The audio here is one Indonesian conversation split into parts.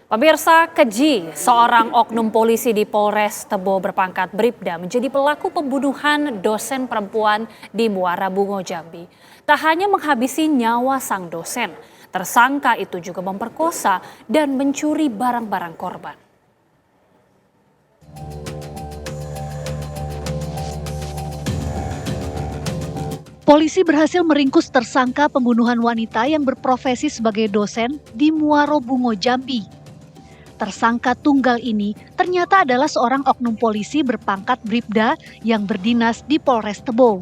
Pemirsa, keji seorang oknum polisi di Polres Tebo berpangkat Bribda menjadi pelaku pembunuhan dosen perempuan di Muara Bungo, Jambi. Tak hanya menghabisi nyawa sang dosen, tersangka itu juga memperkosa dan mencuri barang-barang korban. Polisi berhasil meringkus tersangka pembunuhan wanita yang berprofesi sebagai dosen di Muara Bungo, Jambi. Tersangka tunggal ini ternyata adalah seorang oknum polisi berpangkat Bribda yang berdinas di Polres Tebo.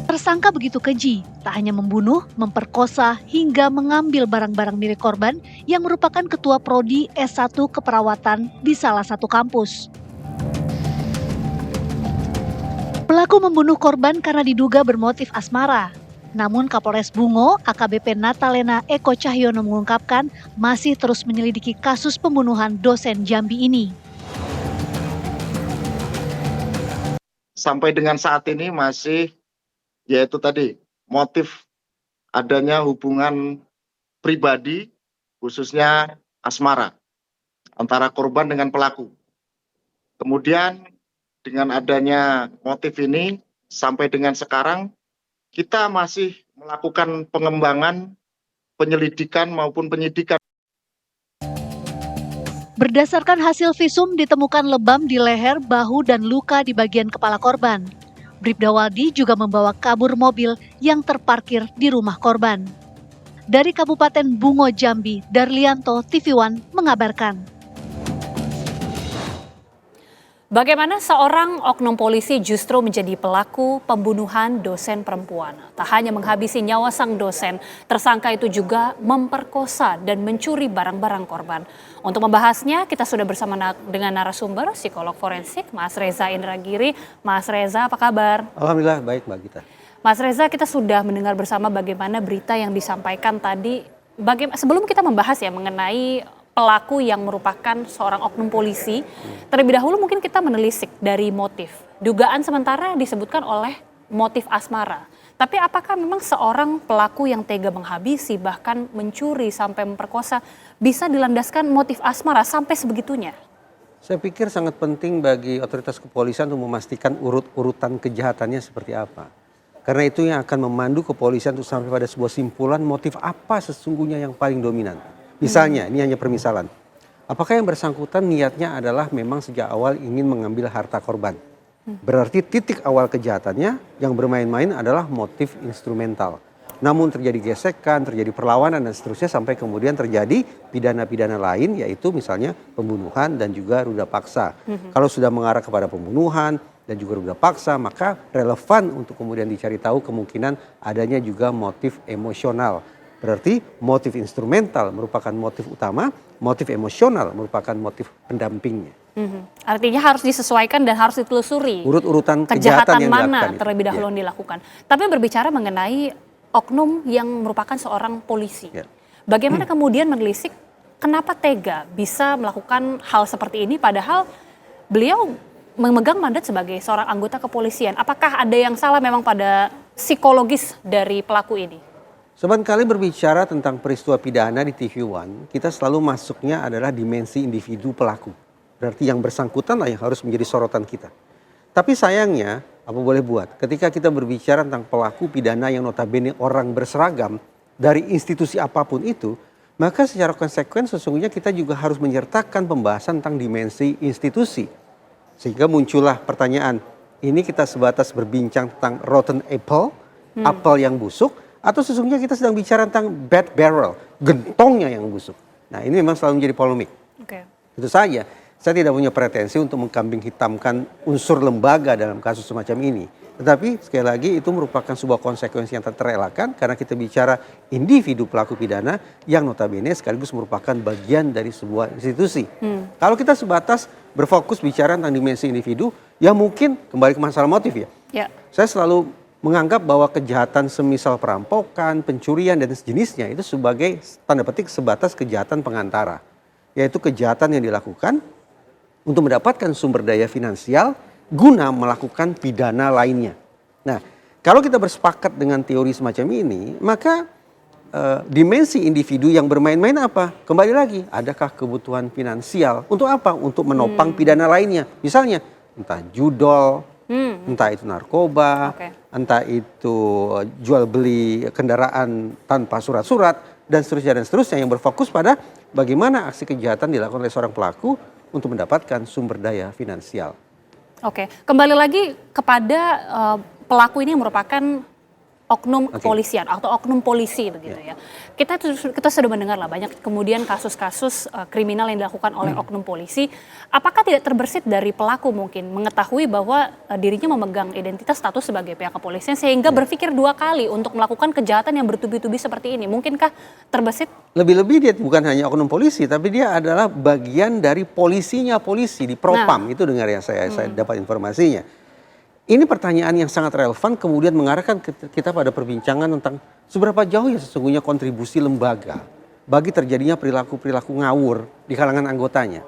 Tersangka begitu keji, tak hanya membunuh, memperkosa, hingga mengambil barang-barang milik korban yang merupakan ketua prodi S1 keperawatan di salah satu kampus. Pelaku membunuh korban karena diduga bermotif asmara. Namun Kapolres Bungo, AKBP Natalena Eko Cahyono mengungkapkan masih terus menyelidiki kasus pembunuhan dosen Jambi ini. Sampai dengan saat ini masih yaitu tadi motif adanya hubungan pribadi khususnya asmara antara korban dengan pelaku. Kemudian dengan adanya motif ini sampai dengan sekarang kita masih melakukan pengembangan, penyelidikan maupun penyidikan. Berdasarkan hasil visum ditemukan lebam di leher, bahu, dan luka di bagian kepala korban. Bribda Waldi juga membawa kabur mobil yang terparkir di rumah korban. Dari Kabupaten Bungo, Jambi, Darlianto, TV One mengabarkan. Bagaimana seorang oknum polisi justru menjadi pelaku pembunuhan dosen perempuan. Tak hanya menghabisi nyawa sang dosen, tersangka itu juga memperkosa dan mencuri barang-barang korban. Untuk membahasnya, kita sudah bersama dengan narasumber psikolog forensik Mas Reza Indragiri. Mas Reza, apa kabar? Alhamdulillah baik Mbak Gita. Mas Reza, kita sudah mendengar bersama bagaimana berita yang disampaikan tadi. Sebelum kita membahas ya mengenai pelaku yang merupakan seorang oknum polisi, terlebih dahulu mungkin kita menelisik dari motif. Dugaan sementara disebutkan oleh motif asmara. Tapi apakah memang seorang pelaku yang tega menghabisi bahkan mencuri sampai memperkosa bisa dilandaskan motif asmara sampai sebegitunya? Saya pikir sangat penting bagi otoritas kepolisian untuk memastikan urut-urutan kejahatannya seperti apa. Karena itu yang akan memandu kepolisian untuk sampai pada sebuah simpulan motif apa sesungguhnya yang paling dominan. Misalnya, ini hanya permisalan. Apakah yang bersangkutan niatnya adalah memang sejak awal ingin mengambil harta korban? Berarti titik awal kejahatannya yang bermain-main adalah motif instrumental. Namun terjadi gesekan, terjadi perlawanan dan seterusnya sampai kemudian terjadi pidana-pidana lain yaitu misalnya pembunuhan dan juga ruda paksa. Kalau sudah mengarah kepada pembunuhan dan juga ruda paksa maka relevan untuk kemudian dicari tahu kemungkinan adanya juga motif emosional. Berarti motif instrumental merupakan motif utama, motif emosional merupakan motif pendampingnya. Artinya harus disesuaikan dan harus ditelusuri Urut-urutan kejahatan yang mana dilakukan terlebih dahulu yang dilakukan. Tapi berbicara mengenai oknum yang merupakan seorang polisi. Bagaimana kemudian menelisik kenapa tega bisa melakukan hal seperti ini padahal beliau memegang mandat sebagai seorang anggota kepolisian. Apakah ada yang salah memang pada psikologis dari pelaku ini? Sobat kali berbicara tentang peristiwa pidana di TV One, kita selalu masuknya adalah dimensi individu pelaku. Berarti yang bersangkutan lah yang harus menjadi sorotan kita. Tapi sayangnya, apa boleh buat, ketika kita berbicara tentang pelaku pidana yang notabene orang berseragam dari institusi apapun itu, maka secara konsekuen sesungguhnya kita juga harus menyertakan pembahasan tentang dimensi institusi. Sehingga muncullah pertanyaan, ini kita sebatas berbincang tentang rotten apple, apel yang busuk, atau sesungguhnya kita sedang bicara tentang bad barrel, gentongnya yang busuk. Nah ini memang selalu menjadi polemik. Itu saja, saya tidak punya pretensi untuk mengkambing hitamkan unsur lembaga dalam kasus semacam ini. Tetapi sekali lagi itu merupakan sebuah konsekuensi yang tak terelakkan karena kita bicara individu pelaku pidana yang notabene sekaligus merupakan bagian dari sebuah institusi. Kalau kita sebatas berfokus bicara tentang dimensi individu, ya mungkin kembali ke masalah motif ya. Saya selalu menganggap bahwa kejahatan semisal perampokan, pencurian dan sejenisnya itu sebagai tanda petik sebatas kejahatan pengantara. Yaitu kejahatan yang dilakukan untuk mendapatkan sumber daya finansial guna melakukan pidana lainnya. Nah, kalau kita bersepakat dengan teori semacam ini, maka dimensi individu yang bermain-main apa? Kembali lagi, adakah kebutuhan finansial? Untuk apa? Untuk menopang pidana lainnya. Misalnya, entah judol, entah itu narkoba, entah itu jual beli kendaraan tanpa surat-surat, dan seterusnya yang berfokus pada bagaimana aksi kejahatan dilakukan oleh seorang pelaku untuk mendapatkan sumber daya finansial. Oke, kembali lagi kepada pelaku ini yang merupakan oknum kepolisian atau oknum polisi begitu ya. Kita sudah mendengar lah banyak kemudian kasus-kasus kriminal yang dilakukan oleh oknum polisi. Apakah tidak terbersit dari pelaku mungkin mengetahui bahwa dirinya memegang identitas status sebagai pihak kepolisian sehingga berpikir dua kali untuk melakukan kejahatan yang bertubi-tubi seperti ini? Mungkinkah terbersit? Lebih-lebih dia bukan hanya oknum polisi, tapi dia adalah bagian dari polisinya polisi di Propam. Itu dengar yang saya dapat informasinya. Ini pertanyaan yang sangat relevan kemudian mengarahkan kita pada perbincangan tentang seberapa jauh ya sesungguhnya kontribusi lembaga bagi terjadinya perilaku-perilaku ngawur di kalangan anggotanya.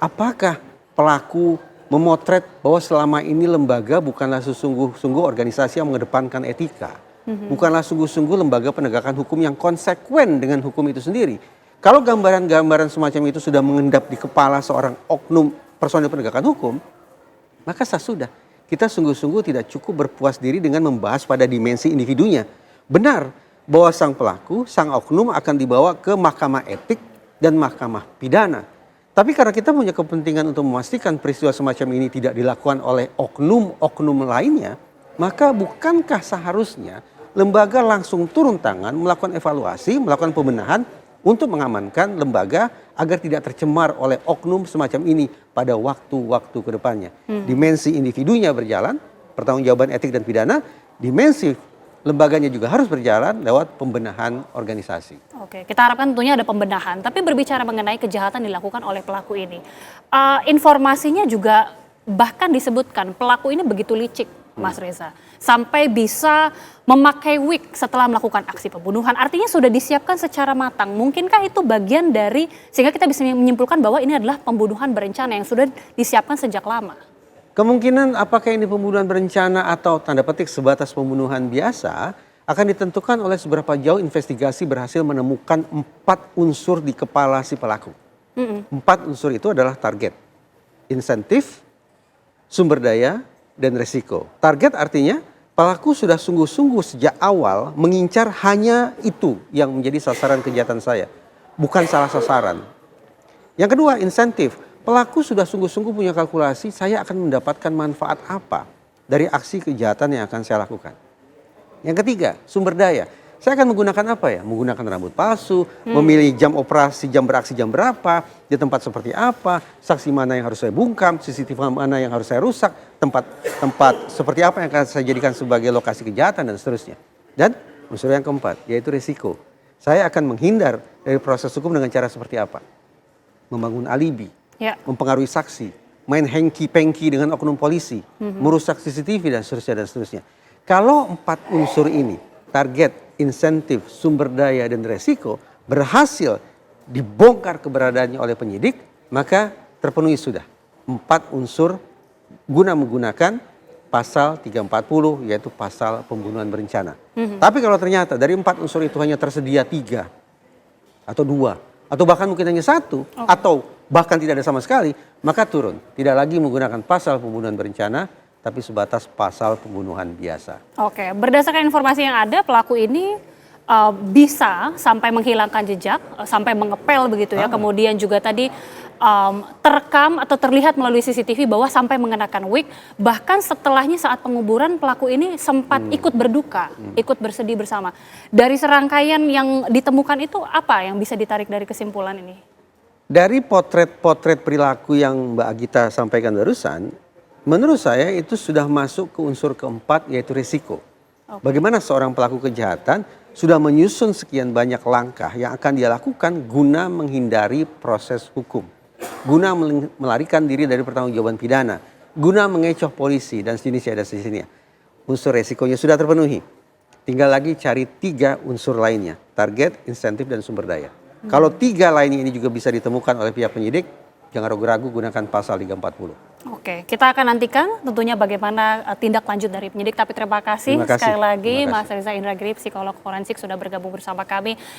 Apakah pelaku memotret bahwa selama ini lembaga bukanlah sesungguh-sungguh organisasi yang mengedepankan etika. Bukanlah sungguh-sungguh lembaga penegakan hukum yang konsekuen dengan hukum itu sendiri. Kalau gambaran-gambaran semacam itu sudah mengendap di kepala seorang oknum personil penegakan hukum, maka sudah. Kita sungguh-sungguh tidak cukup berpuas diri dengan membahas pada dimensi individunya. Benar bahwa sang pelaku, sang oknum akan dibawa ke mahkamah etik dan mahkamah pidana. Tapi karena kita punya kepentingan untuk memastikan peristiwa semacam ini tidak dilakukan oleh oknum-oknum lainnya, maka bukankah seharusnya lembaga langsung turun tangan, melakukan evaluasi, melakukan pembenahan untuk mengamankan lembaga agar tidak tercemar oleh oknum semacam ini pada waktu-waktu ke depannya. Dimensi individunya berjalan, pertanggungjawaban etik dan pidana, dimensi lembaganya juga harus berjalan lewat pembenahan organisasi. Oke, kita harapkan tentunya ada pembenahan. Tapi berbicara mengenai kejahatan dilakukan oleh pelaku ini, informasinya juga bahkan disebutkan pelaku ini begitu licik, Mas Reza, sampai bisa memakai wig setelah melakukan aksi pembunuhan. Artinya sudah disiapkan secara matang. Mungkinkah itu bagian dari sehingga kita bisa menyimpulkan bahwa ini adalah pembunuhan berencana yang sudah disiapkan sejak lama? Kemungkinan apakah ini pembunuhan berencana atau tanda petik sebatas pembunuhan biasa akan ditentukan oleh seberapa jauh investigasi berhasil menemukan 4 unsur di kepala si pelaku. 4 unsur itu adalah target, insentif, sumber daya, dan resiko. Target artinya pelaku sudah sungguh-sungguh sejak awal mengincar hanya itu yang menjadi sasaran kejahatan saya. Bukan salah sasaran. Yang kedua, insentif. Pelaku sudah sungguh-sungguh punya kalkulasi saya akan mendapatkan manfaat apa dari aksi kejahatan yang akan saya lakukan. Yang ketiga, sumber daya. Saya akan menggunakan apa ya? Menggunakan rambut palsu, memilih jam operasi, jam beraksi jam berapa, di tempat seperti apa, saksi mana yang harus saya bungkam, CCTV mana yang harus saya rusak, tempat seperti apa yang akan saya jadikan sebagai lokasi kejahatan dan seterusnya. Dan unsur yang keempat, yaitu risiko. Saya akan menghindar dari proses hukum dengan cara seperti apa? Membangun alibi, mempengaruhi saksi, main hengki-pengki dengan oknum polisi, merusak CCTV dan seterusnya. Kalau 4 unsur ini, target, insentif, sumber daya, dan resiko berhasil dibongkar keberadaannya oleh penyidik, maka terpenuhi sudah 4 unsur guna menggunakan pasal 340 yaitu pasal pembunuhan berencana. Tapi kalau ternyata dari 4 unsur itu hanya tersedia 3 atau 2 atau bahkan mungkin hanya 1 atau bahkan tidak ada sama sekali, maka turun. Tidak lagi menggunakan pasal pembunuhan berencana, tapi sebatas pasal pembunuhan biasa. Oke, berdasarkan informasi yang ada, pelaku ini bisa sampai menghilangkan jejak, sampai mengepel begitu ya. Kemudian juga tadi terekam atau terlihat melalui CCTV bahwa sampai mengenakan wig. Bahkan setelahnya saat penguburan pelaku ini sempat ikut berduka, ikut bersedih bersama. Dari serangkaian yang ditemukan itu apa yang bisa ditarik dari kesimpulan ini? Dari potret-potret perilaku yang Mbak Agita sampaikan barusan, menurut saya itu sudah masuk ke unsur keempat yaitu risiko. Bagaimana seorang pelaku kejahatan sudah menyusun sekian banyak langkah yang akan dia lakukan guna menghindari proses hukum. Guna melarikan diri dari pertanggungjawaban pidana. Guna mengecoh polisi dan sejenisnya. Unsur risikonya sudah terpenuhi. Tinggal lagi cari 3 unsur lainnya. Target, insentif, dan sumber daya. Kalau 3 lainnya ini juga bisa ditemukan oleh pihak penyidik, jangan ragu-ragu gunakan pasal 340. Oke, kita akan nantikan tentunya bagaimana tindak lanjut dari penyidik. Tapi terima kasih Terima kasih. sekali lagi Terima Mas Reza Indragiri, psikolog forensik sudah bergabung bersama kami.